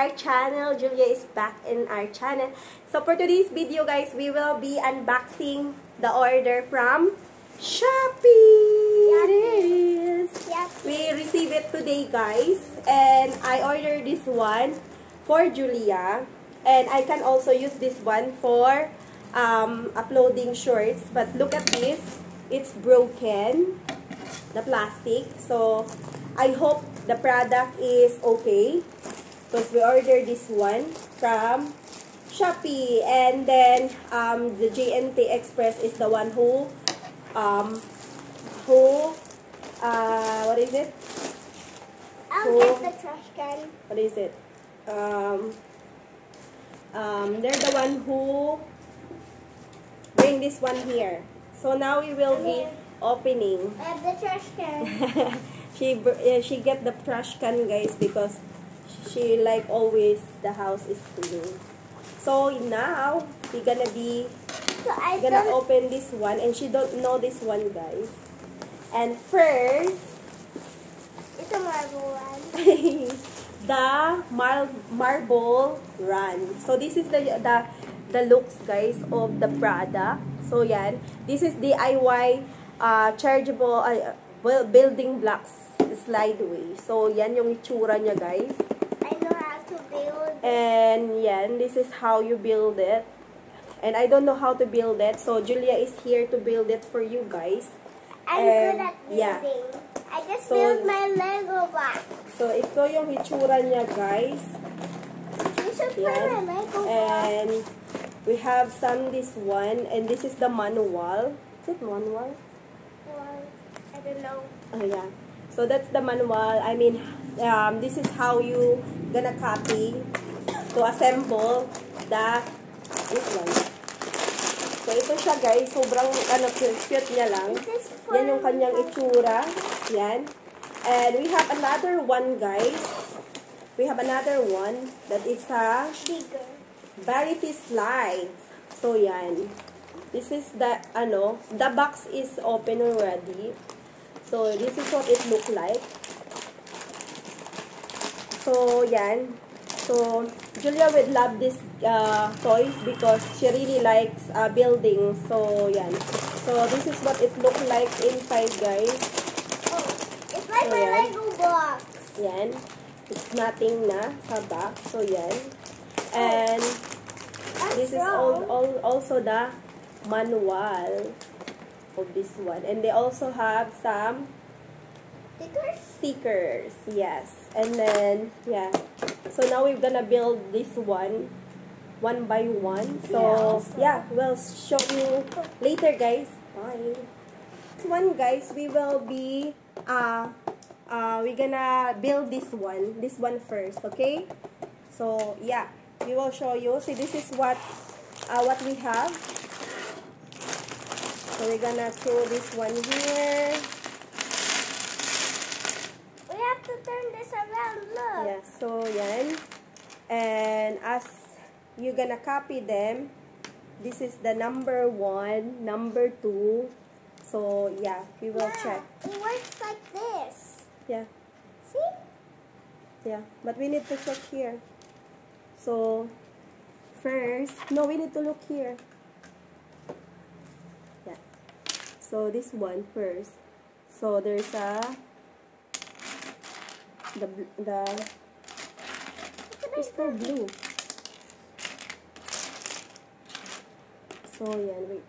our channel. Julia is back in our channel. So for today's video guys, we will be unboxing the order from Shopee. It is. We received it today guys, and I ordered this one for Julia, and I can also use this one for uploading shorts. But look at this, it's broken, the plastic. So I hope the product is okay, because we ordered this one from Shopee. And then the JNT Express is the one who what is it? I'll get the trash can. What is it? They're the one who bring this one here. So now we will be opening. I have the trash can. She get the trash can guys, because she like always the house is clean. So now we're gonna open this one, and she don't know this one guys. And first, it's a marble one. the marble run. So this is the looks guys of the product. So yan, this is DIY chargeable building blocks slideway. So yan yung itsura niya guys. I know how to build. And yan, this is how you build it. And I don't know how to build it, so Julia is here to build it for you guys. I'm good at building. Yeah. I just built my Lego box. So ito yung itsura niya guys. You should play my Lego box. And we have this one, and this is the manual. Is it manual? Well, I don't know. Oh yeah. So that's the manual. I mean, this is how you gonna copy to assemble this one. So ito siya guys, sobrang cute niya lang. Yan yung kanyang itsura. Yan. And we have another one guys. We have another one that is a bigger variety slides. So yan. This is the box is open already. So this is what it look like. So yan. So Julia would love this toys because she really likes building. So yan. So this is what it look like inside guys. Oh, it's like so, my Lego box. Yan. It's nothing na sa back. So yan. And this is also the manual of this one. And they also have some stickers. Yes. And then yeah. So now we're gonna build this one by one. So yeah, we'll show you later guys. Bye. This one guys, we will be we're gonna build this one first, okay? So yeah, we will show you. See, this is what we have. So we're gonna throw this one here. We have to turn this around, look. Yeah, so yan. And as you're gonna copy them, this is the number 1, number 2. So yeah, we will check. It works like this. Yeah. See? Yeah, but we need to check here. So first, no, we need to look here. Yeah. So this one first. So there's it's still blue. So yeah, wait.